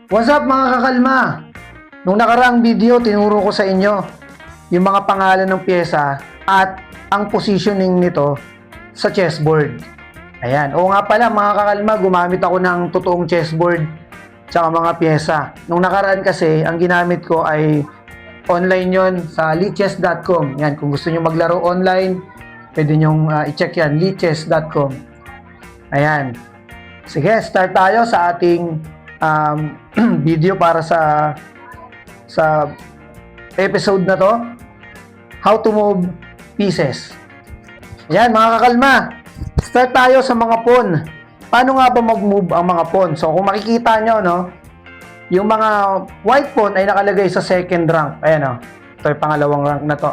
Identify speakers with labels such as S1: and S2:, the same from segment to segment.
S1: What's up mga kakalma? Nung nakaraang video, tinuro ko sa inyo yung mga pangalan ng pyesa at ang positioning nito sa chessboard. Ayan. Oo nga pala mga kakalma, gumamit ako ng totoong chessboard tsaka mga pyesa. Nung nakaraan kasi, ang ginamit ko ay online yon sa lichess.com. Yan, kung gusto nyo maglaro online, pwede nyo i-check yan, lichess.com. Ayan. Sige, start tayo sa ating video para sa episode na to. How to move pieces. Yan mga kakalma. Start tayo sa mga pawn. Paano nga ba mag-move ang mga pawn? So kung makikita nyo, no, yung mga white pawn ay nakalagay sa second rank. Ayan o. Ito yung pangalawang rank na to.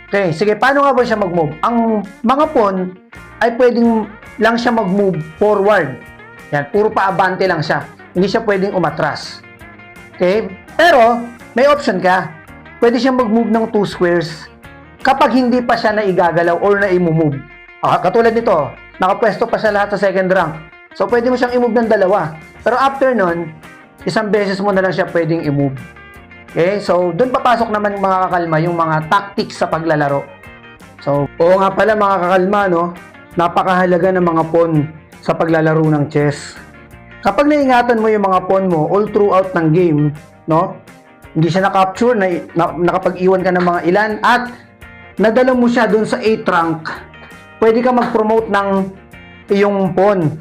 S1: Okay, sige, paano nga ba siya mag-move? Ang mga pawn ay pwedeng lang siya mag-move forward. Yan, puro paabante lang siya. Hindi siya pwedeng umatras. Okay? Pero, may option ka. Pwede siyang mag-move ng 2 squares kapag hindi pa siya naigagalaw or na-move. Katulad nito, nakapwesto pa siya lahat sa second rank. So, pwede mo siyang i-move ng dalawa. Pero after nun, isang beses mo na lang siya pwedeng i-move. Okay? So, dun papasok naman mga kakalma yung mga tactics sa paglalaro. So, oo nga pala mga kakalma, no? Napakahalaga ng mga pawn sa paglalaro ng chess. Kapag naingatan mo yung mga pawn mo all throughout ng game, no? Hindi siya na-capture, nakapag-iwan ka ng mga ilan, at nadala mo siya dun sa 8th rank, pwede ka mag-promote ng iyong pawn.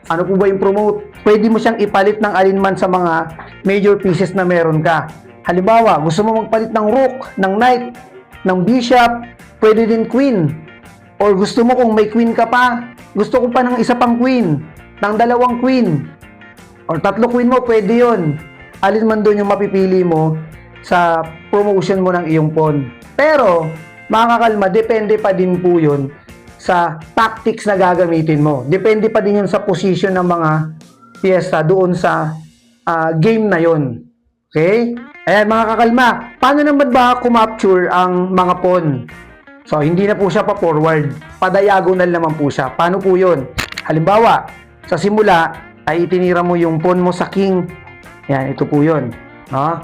S1: Ano po ba yung promote? Pwede mo siyang ipalit ng alinman sa mga major pieces na meron ka. Halimbawa, gusto mo magpalit ng rook, ng knight, ng bishop, pwede din queen. Or gusto mo kung may queen ka pa, gusto ko pa ng isa pang queen, ng dalawang queen, or 3 queen mo, pwede yun. Alin man doon yung mapipili mo sa promotion mo ng iyong pawn. Pero, mga kakalma, depende pa din po yun sa tactics na gagamitin mo. Depende pa din yun sa position ng mga piyesta doon sa game na yun. Okay? Ayan mga kakalma, paano naman ba kumapture ang mga pawn? So, hindi na po siya pa-forward. Pa-diagonal naman po siya. Paano po yun? Halimbawa, sa simula, ay itinira mo yung pawn mo sa king. Yan, ito po yun. No?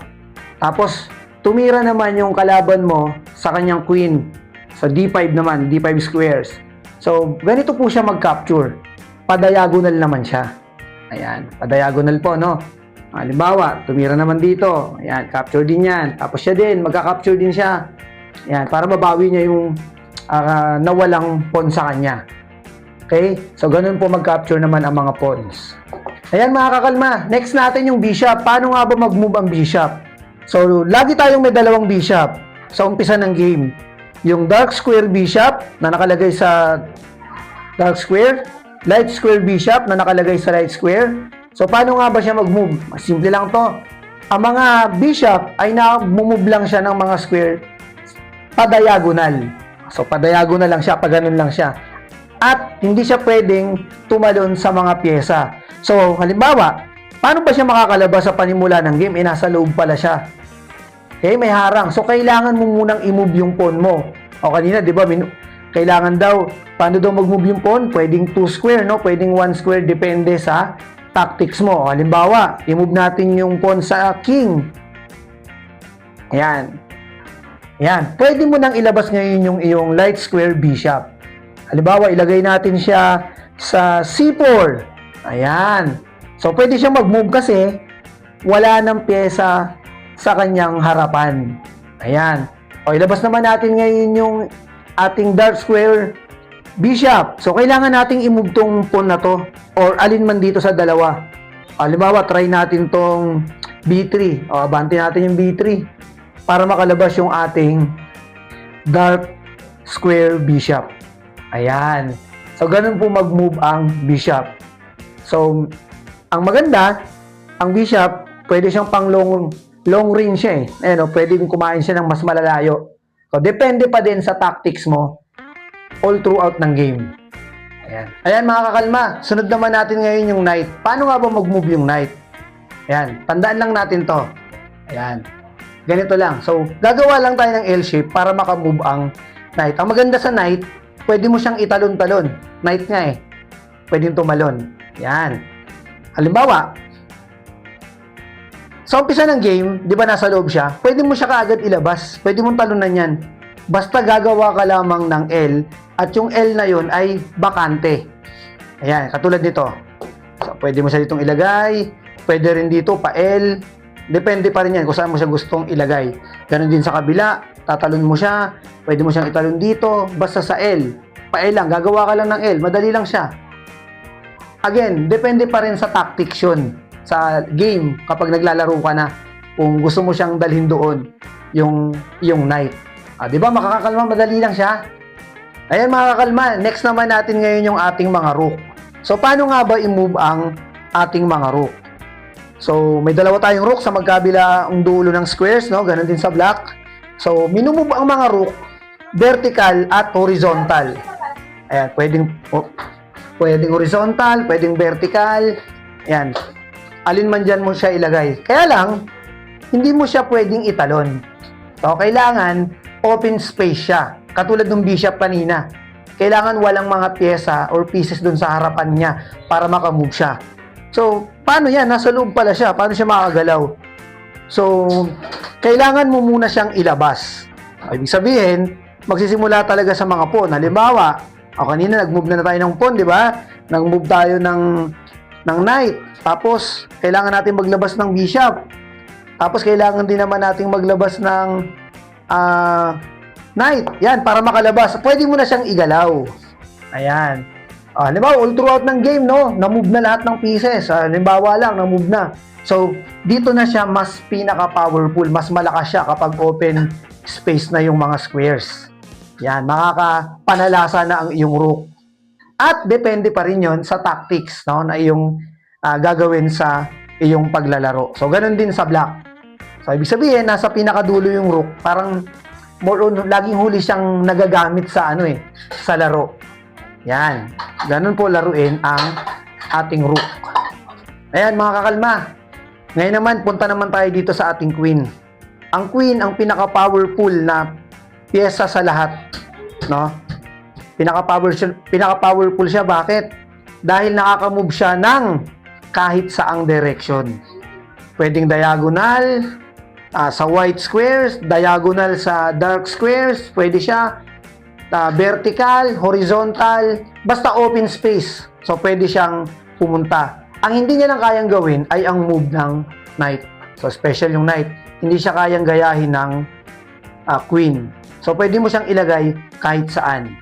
S1: Tapos, tumira naman yung kalaban mo sa kanyang queen. Sa D5 naman, D5 squares. So, ganito po siya mag-capture. Pa-diagonal naman siya. Ayan, pa-diagonal po, no? Halimbawa, tumira naman dito. Ayan, capture din yan. Tapos siya din, magka-capture din siya. Ayan, para mabawi niya yung nawalang pawn sa kanya. Okay? So, ganun po mag-capture naman ang mga pawns. Ayan mga kakalma, next natin yung bishop. Paano nga ba mag-move ang bishop? So, lagi tayong may dalawang bishop sa umpisa ng game. Yung dark square bishop na nakalagay sa dark square, light square bishop na nakalagay sa light square. So, paano nga ba siya mag-move? Simple lang to. Ang mga bishop ay na-move lang siya ng mga square pa-diagonal. So, pa-diagonal lang siya, pa-ganun lang siya. At hindi siya pwedeng tumalon sa mga pyesa. So, halimbawa, paano ba siya makakalabas sa panimula ng game? Nasa loob pala siya. Okay, may harang. So, kailangan mo munang i-move yung pawn mo. O kanina, di ba, kailangan daw, paano daw mag-move yung pawn? Pwedeng 2 square, no? Pwedeng 1 square, depende sa tactics mo. O, halimbawa, i-move natin yung pawn sa king. Ayan. Ayan. Pwede mo nang ilabas ngayon yung iyong light square bishop. Halimbawa, ilagay natin siya sa C4. Ayan. So, pwede siyang mag-move kasi wala ng pyesa sa kanyang harapan. Ayan. O, ilabas naman natin ngayon yung ating dark square bishop. So, kailangan nating i-move tong pawn na to or alin man dito sa dalawa. Halimbawa, try natin tong B3. O, abante natin yung B3 para makalabas yung ating dark square bishop. Ayan. So, ganun po mag-move ang bishop. So, ang maganda, ang bishop, pwede siyang pang long range siya eh. Ayan, pwede din kumain siya ng mas malalayo. So, depende pa din sa tactics mo all throughout ng game. Ayan. Ayan mga kakalma, sunod naman natin ngayon yung knight. Paano nga ba mag-move yung knight? Ayan, tandaan lang natin to. Ayan. Ganito lang. So, gagawa lang tayo ng L shape para makamove ang knight. Ang maganda sa knight, pwede mo siyang italon-talon. Knight nga eh. Pwedeng tumalon. Yan. Halimbawa, Sa umpisa ng game, di ba nasa loob siya, pwede mo siya kaagad ilabas. Pwede mong talunan yan. Basta gagawa ka lamang ng L at yung L na yun ay bakante. Ayan, katulad nito. So, pwede mo siya ditong ilagay. Pwede rin dito pa L. Depende pa rin yan kung saan mo siya gustong ilagay. Ganon din sa kabila. Tatalon mo siya. Pwede mo siyang italon dito. Basta sa L. Pa L lang. Gagawa ka lang ng L. Madali lang siya. Again, depende pa rin sa tactics yun. Sa game, kapag naglalaro ka na. Kung gusto mo siyang dalhin doon, yung knight. Di ba makakakalma? Madali lang siya. Ayan mga kakalma. Next naman natin ngayon yung ating mga rook. So, paano nga ba i-move ang ating mga rook? So, may dalawa tayong rook sa magkabilang dulo ng squares, no? Ganon din sa black. So, minumove ang mga rook vertical at horizontal. Ayan, pwedeng horizontal, pwedeng vertical. Ayan. Alin man dyan mo siya ilagay. Kaya lang, hindi mo siya pwedeng italon. So, kailangan open space siya. Katulad ng bishop kanina. Kailangan walang mga pyesa or pieces dun sa harapan niya para makamove siya. So, paano yan? Nasa loob pala siya. Paano siya makagalaw? So, kailangan mo muna siyang ilabas. Ibig sabihin, magsisimula talaga sa mga pawn. Halimbawa, kanina nag-move na tayo ng pawn, di ba? Nag-move tayo ng knight. Tapos, kailangan natin maglabas ng bishop. Tapos, kailangan din naman natin maglabas ng knight. Yan, para makalabas. Pwede mo na siyang igalaw. Ayan. Halimbawa, all throughout ng game, no? Na-move na lahat ng pieces. Halimbawa lang, na-move na. So, dito na siya mas pinaka-powerful. Mas malakas siya kapag open space na yung mga squares. Yan, makakapanalasa na ang iyong rook. At depende pa rin yon sa tactics, no? Na iyong gagawin sa iyong paglalaro. So, ganun din sa black. So, ibig sabihin, nasa pinakadulo yung rook. Parang, more on, laging huli siyang nagagamit sa sa laro. Yan. Ganun po laruin ang ating rook. Ayan mga kakalma. Ngayon naman, punta naman tayo dito sa ating queen. Ang queen, ang pinaka-powerful na pyesa sa lahat. No? Pinaka-powerful siya. Bakit? Dahil nakaka-move siya ng kahit saang direction. Pwedeng diagonal, sa white squares, diagonal sa dark squares, pwede siya vertical, horizontal, basta open space. So, pwede siyang pumunta. Ang hindi niya lang kayang gawin ay ang move ng knight. So, special yung knight. Hindi siya kayang gayahin ng queen. So, pwede mo siyang ilagay kahit saan.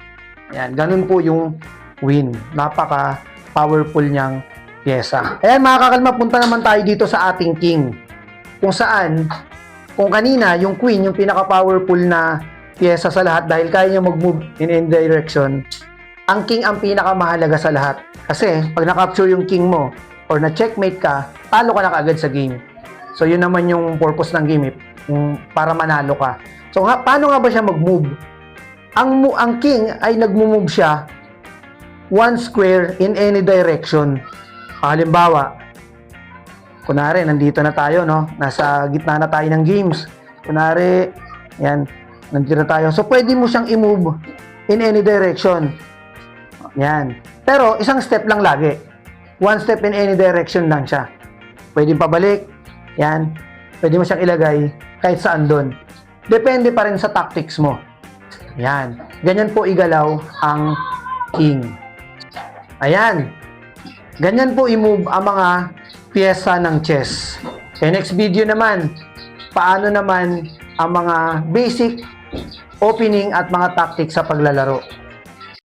S1: Ayan, ganun po yung queen. Napaka-powerful niyang pyesa. Ayan, mga kakalma, punta naman tayo dito sa ating king. Kung saan, kung kanina, yung queen, yung pinaka-powerful na pyesa sa lahat dahil kaya niya mag-move in any direction, ang king ang pinakamahalaga sa lahat. Kasi, pag na-capture yung king mo or na-checkmate ka, talo ka na kaagad sa game. So, yun naman yung purpose ng game, para manalo ka. So, paano nga ba siya mag-move? Ang king ay nag-move siya one square in any direction. Halimbawa, kunwari, nandito na tayo, no? Nasa gitna na tayo ng games. Kunwari, yan, nandito na tayo. So, pwede mo siyang i-move in any direction. Yan. Pero, isang step lang lagi. One step in any direction lang siya. Pwede pabalik. Yan. Pwede mo siyang ilagay kahit saan doon. Depende pa rin sa tactics mo. Yan. Ganyan po igalaw ang king. Ayan. Ganyan po i-move ang mga pyesa ng chess. Okay, next video naman, paano naman ang mga basic opening at mga tactics sa paglalaro.